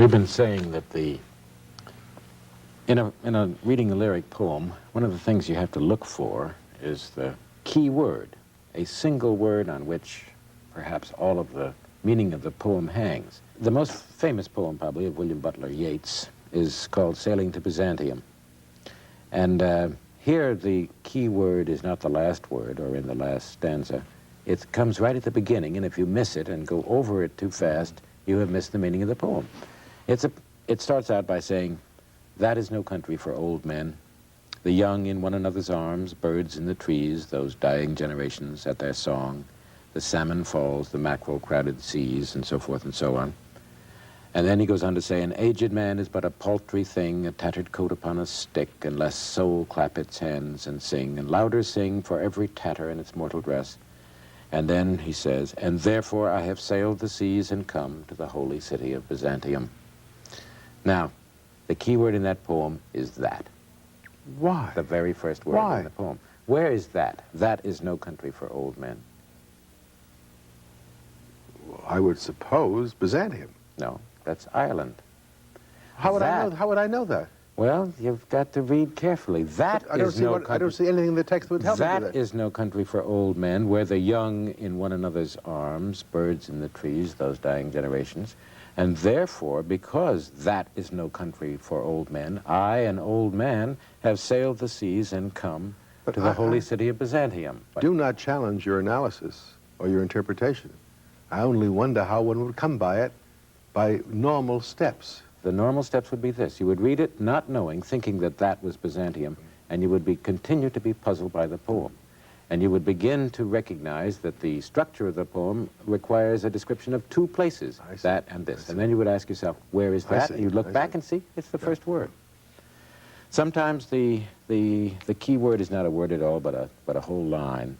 We've been saying that in a reading a lyric poem, one of the things you have to look for is the key word, a single word on which perhaps all of the meaning of the poem hangs. The most famous poem, probably, of William Butler Yeats is called Sailing to Byzantium. And here the key word is not the last word or in the last stanza. It comes right at the beginning, and if you miss it and go over it too fast, you have missed the meaning of the poem. It starts out by saying, "That is no country for old men, the young in one another's arms, birds in the trees, those dying generations at their song, the salmon falls, the mackerel crowded seas," and so forth and so on. And then he goes on to say, "An aged man is but a paltry thing, a tattered coat upon a stick, unless soul clap its hands and sing, and louder sing for every tatter in its mortal dress." And then he says, "And therefore I have sailed the seas and come to the holy city of Byzantium." Now, the key word in that poem is "that." Why? The very first word Why? in the poem. Where is that? That is no country for old men. Well, I would suppose Byzantium. No, that's Ireland. How would That- I know that? Well, you've got to read carefully. That I don't is see no I don't country. see anything in the text that would help me with That that. is no country for old men, where the young in one another's arms, birds in the trees, those dying generations. And therefore, because that is no country for old men, I, an old man, have sailed the seas and come to the holy city of Byzantium. Do not challenge your analysis or your interpretation. I only wonder how one would come by it by normal steps. The normal steps would be this. You would read it not knowing, thinking that that was Byzantium, and you would continue to be puzzled by the poem. And you would begin to recognize that the structure of the poem requires a description of two places, that and this. And then you would ask yourself, where is that? And you'd look back and see it's the first word. Sometimes the key word is not a word at all, but a whole line.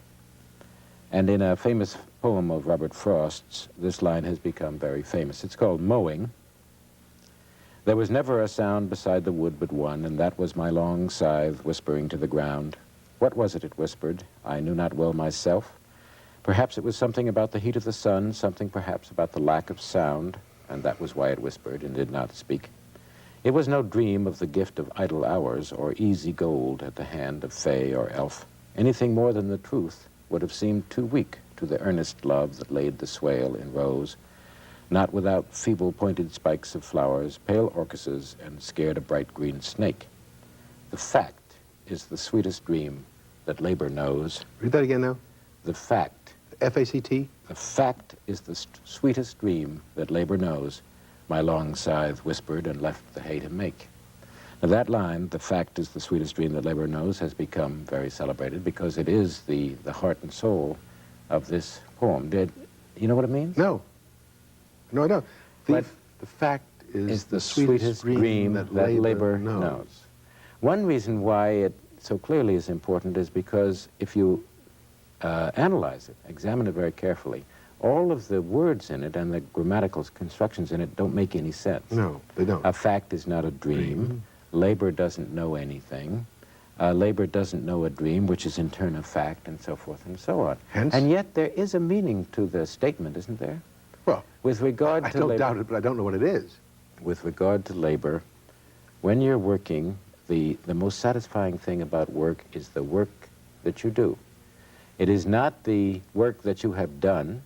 And in a famous poem of Robert Frost's, this line has become very famous. It's called Mowing. "There was never a sound beside the wood but one, and that was my long scythe whispering to the ground. What was it whispered? I knew not well myself. Perhaps it was something about the heat of the sun, something perhaps about the lack of sound, and that was why it whispered and did not speak. It was no dream of the gift of idle hours or easy gold at the hand of fay or elf. Anything more than the truth would have seemed too weak to the earnest love that laid the swale in rows, not without feeble pointed spikes of flowers, pale orchises, and scared a bright green snake. The fact is the sweetest dream that labor knows." Read that again now. The fact. F-A-C-T? The fact is the sweetest dream that labor knows, my long scythe whispered and left the hay to make. Now that line, "the fact is the sweetest dream that labor knows," has become very celebrated because it is the heart and soul of this poem. You know what it means? No. No, I don't. But The fact is the sweetest dream that labor knows. One reason why it so clearly is important is because if you analyze it, examine it very carefully, all of the words in it and the grammatical constructions in it don't make any sense. No, they don't. A fact is not a dream. Labor doesn't know anything. Labor doesn't know a dream, which is in turn a fact, and so forth and so on. Hence? And yet there is a meaning to the statement, isn't there? Well, With regard I to don't labor, doubt it, but I don't know what it is. with regard to labor, when you're working, the most satisfying thing about work is the work that you do. It is not the work that you have done.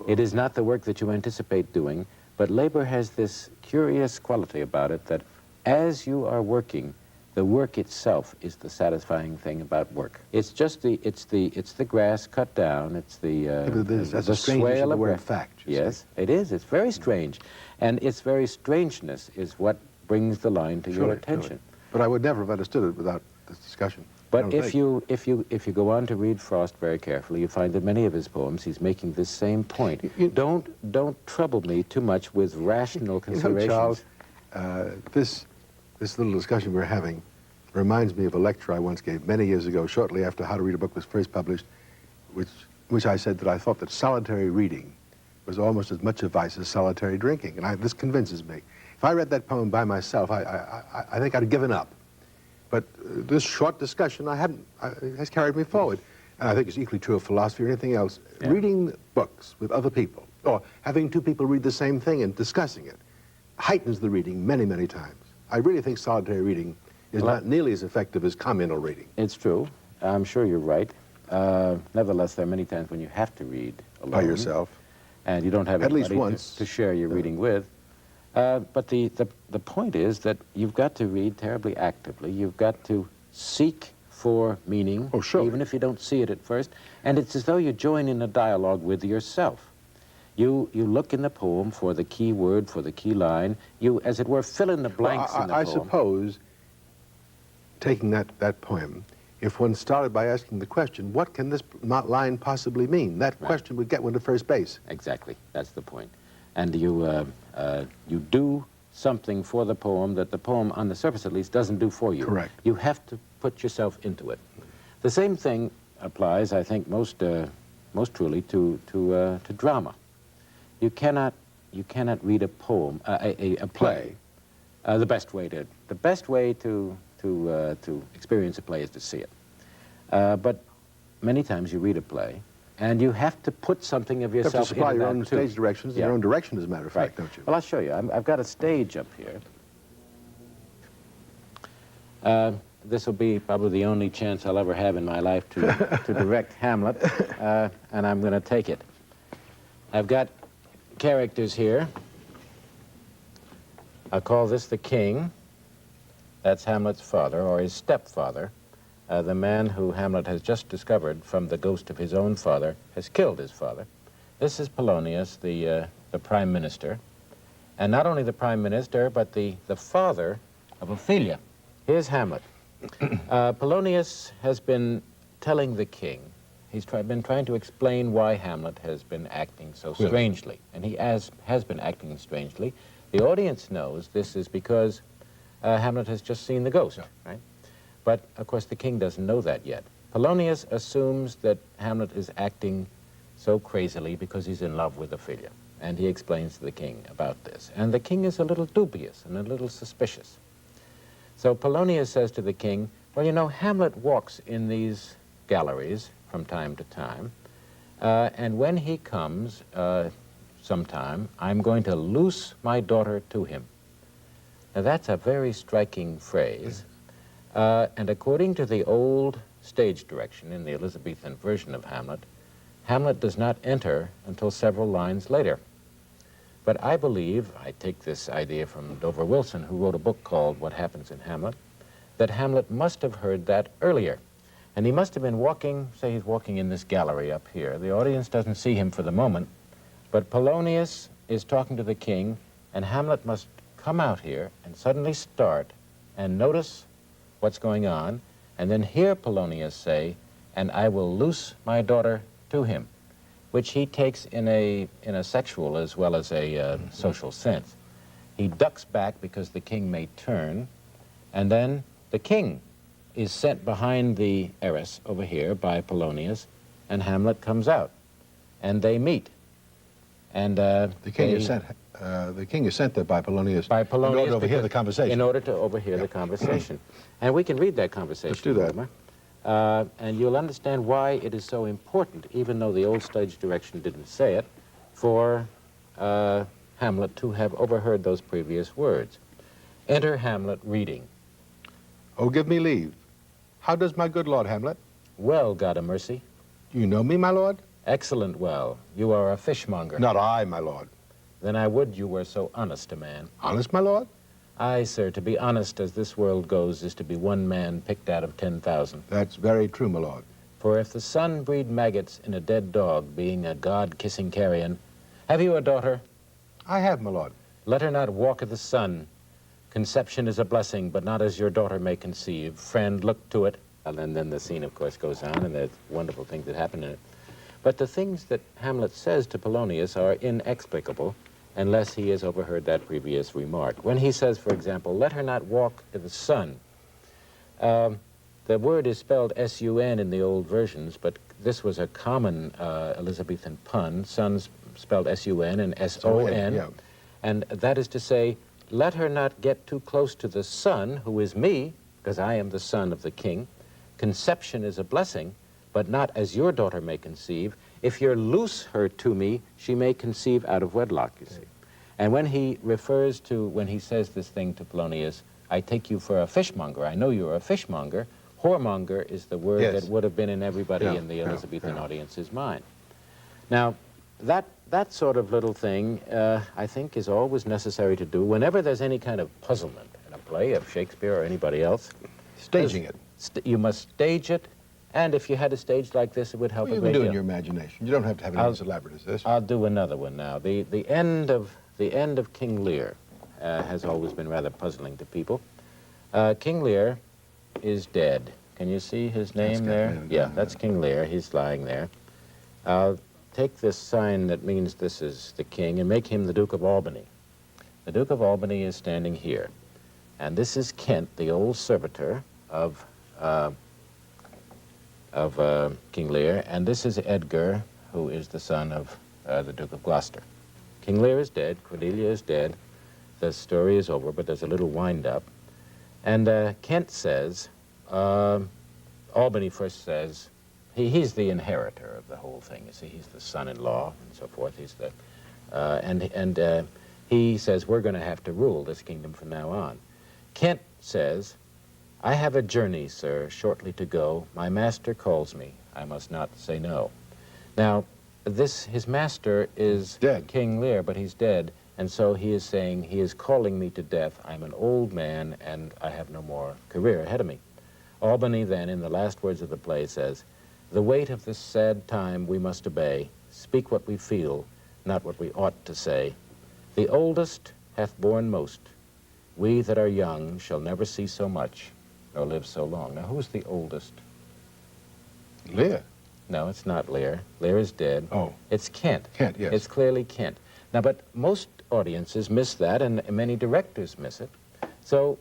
It is not the work that you anticipate doing, but labor has this curious quality about it that as you are working, the work itself is the satisfying thing about work. It's just the grass cut down. It's That's the a strange use swale of the of word grass. fact. you Yes, see. it is. It's very strange, and its very strangeness is what brings the line to your Surely, attention. surely. But I would never have understood it without this discussion. I But don't if think. you go on to read Frost very carefully, you find that many of his poems he's making this same point. Don't trouble me too much with rational considerations. Charles, this little discussion we're having reminds me of a lecture I once gave many years ago, shortly after How to Read a Book was first published, which I said that I thought that solitary reading was almost as much a vice as solitary drinking, and this convinces me. If I read that poem by myself, I think I'd have given up. But this short discussion has carried me forward. And I think it's equally true of philosophy or anything else. Yeah. Reading books with other people, or having two people read the same thing and discussing it, heightens the reading many, many times. I really think solitary reading is not nearly as effective as communal reading. It's true. I'm sure you're right. Nevertheless, there are many times when you have to read alone. By yourself. And you don't have At least anybody once. to share your reading with. But the point is that you've got to read terribly actively. You've got to seek for meaning, Oh, sure. even if you don't see it at first. And it's as though you join in a dialogue with yourself. You look in the poem for the key word, for the key line. You, as it were, fill in the blanks in the poem. I suppose, taking that poem, if one started by asking the question, what can this line possibly mean? That question would get one to first base. Exactly. That's the point. And you do something for the poem that the poem, on the surface at least, doesn't do for you. Correct. You have to put yourself into it. The same thing applies, I think, most truly to drama. You cannot read a poem, a play. The best way to experience a play is to see it. But many times you read a play, and you have to put something of yourself into that, you have to supply your own stage directions, Yeah. your own direction, as a matter of fact, Right. don't you? Well, I'll show you. I've got a stage up here. This will be probably the only chance I'll ever have in my life to direct Hamlet, and I'm going to take it. I've got characters here. I'll call this the king. That's Hamlet's father, or his stepfather. The man who Hamlet has just discovered from the ghost of his own father has killed his father. This is Polonius, the prime minister. And not only the prime minister, but the father of Ophelia. Here's Hamlet. Polonius has been telling the king, he's been trying to explain why Hamlet has been acting so strangely. And he has been acting strangely. The audience knows this is because Hamlet has just seen the ghost, right? But, of course, the king doesn't know that yet. Polonius assumes that Hamlet is acting so crazily because he's in love with Ophelia. And he explains to the king about this. And the king is a little dubious and a little suspicious. So Polonius says to the king, well, you know, Hamlet walks in these galleries from time to time. And when he comes sometime, I'm going to loose my daughter to him. Now, that's a very striking phrase. And according to the old stage direction in the Elizabethan version of Hamlet, Hamlet does not enter until several lines later. But I believe, I take this idea from Dover Wilson, who wrote a book called What Happens in Hamlet, that Hamlet must have heard that earlier. And he must have been walking, say he's walking in this gallery up here. The audience doesn't see him for the moment, but Polonius is talking to the king, and Hamlet must come out here and suddenly start and notice what's going on, and then hear Polonius say, and I will loose my daughter to him, which he takes in a sexual as well as a social sense. He ducks back because the king may turn, and then the king is sent behind the arras over here by Polonius, and Hamlet comes out, and they meet. And The king is sent there by Polonius, in order to overhear the conversation. In order to overhear the conversation. And we can read that conversation. Let's do that. Mortimer. And you'll understand why it is so important, even though the old stage direction didn't say it, for Hamlet to have overheard those previous words. Enter Hamlet reading. Oh, give me leave. How does my good lord Hamlet? Well, God a mercy. You know me, my lord? Excellent well. You are a fishmonger. Not I, my lord. Then I would you were so honest a man. Honest, my lord? Aye, sir, to be honest as this world goes is to be one man picked out of 10,000. That's very true, my lord. For if the sun breed maggots in a dead dog, being a god-kissing carrion, have you a daughter? I have, my lord. Let her not walk of the sun. Conception is a blessing, but not as your daughter may conceive. Friend, look to it. And then the scene, of course, goes on, and there's wonderful things that happen in it. But the things that Hamlet says to Polonius are inexplicable unless he has overheard that previous remark. When he says, for example, let her not walk to the sun, the word is spelled S-U-N in the old versions, but this was a common Elizabethan pun. Sun's spelled S-U-N and S-O-N. Yeah. And that is to say, let her not get too close to the sun, who is me, because I am the son of the king. Conception is a blessing, but not as your daughter may conceive. If you loose her to me, she may conceive out of wedlock, you see. And when he refers to, when he says this thing to Polonius, I take you for a fishmonger, I know you're a fishmonger, whoremonger is the word Yes. that would have been in everybody in the Elizabethan audience's mind. Now, that sort of little thing, I think, is always necessary to do whenever there's any kind of puzzlement in a play of Shakespeare or anybody else. Staging it. You must stage it, and if you had a stage like this, it would help a great deal. You can do it in your imagination. You don't have to have it as elaborate as this. I'll do another one now. The end of King Lear has always been rather puzzling to people. King Lear is dead. Can you see his name there? Yeah, that's King Lear. He's lying there. I'll take this sign that means this is the king and make him the Duke of Albany. The Duke of Albany is standing here. And this is Kent, the old servitor of King Lear, and this is Edgar, who is the son of the Duke of Gloucester. King Lear is dead, Cordelia is dead, the story is over, but there's a little wind-up. And Kent says, Albany first says, he's the inheritor of the whole thing, you see, he's the son-in-law and so forth, he's the, and he says, we're going to have to rule this kingdom from now on. Kent says, I have a journey, sir, shortly to go. My master calls me. I must not say no. Now, his master is dead. King Lear, but he's dead, and so he is saying, he is calling me to death. I'm an old man, and I have no more career ahead of me. Albany then, in the last words of the play, says, the weight of this sad time we must obey. Speak what we feel, not what we ought to say. The oldest hath borne most. We that are young shall never see so much, nor live so long. Now, who's the oldest? Lear. No, it's not Lear. Lear is dead. Oh. It's Kent. Kent, yes. It's clearly Kent. Now, but most audiences miss that, and many directors miss it. So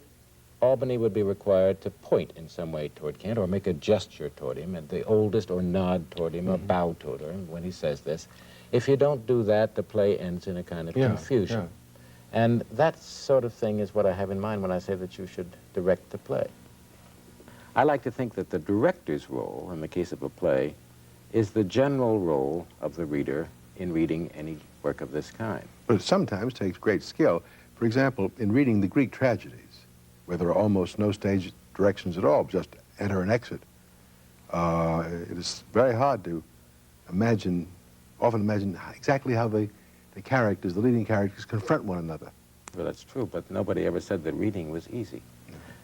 Albany would be required to point in some way toward Kent, or make a gesture toward him, and the oldest, or nod toward him, or bow toward him when he says this. If you don't do that, the play ends in a kind of confusion. And that sort of thing is what I have in mind when I say that you should direct the play. I like to think that the director's role, in the case of a play, is the general role of the reader in reading any work of this kind. But it sometimes takes great skill. For example, in reading the Greek tragedies, where there are almost no stage directions at all, just enter and exit, it is very hard to often imagine exactly how the characters, the leading characters, confront one another. Well, that's true, but nobody ever said that reading was easy.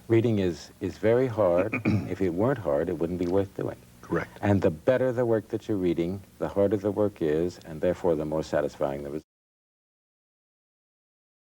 Reading is very hard. If it weren't hard, it wouldn't be worth doing. Correct. And the better the work that you're reading, the harder the work is, and therefore the more satisfying the result.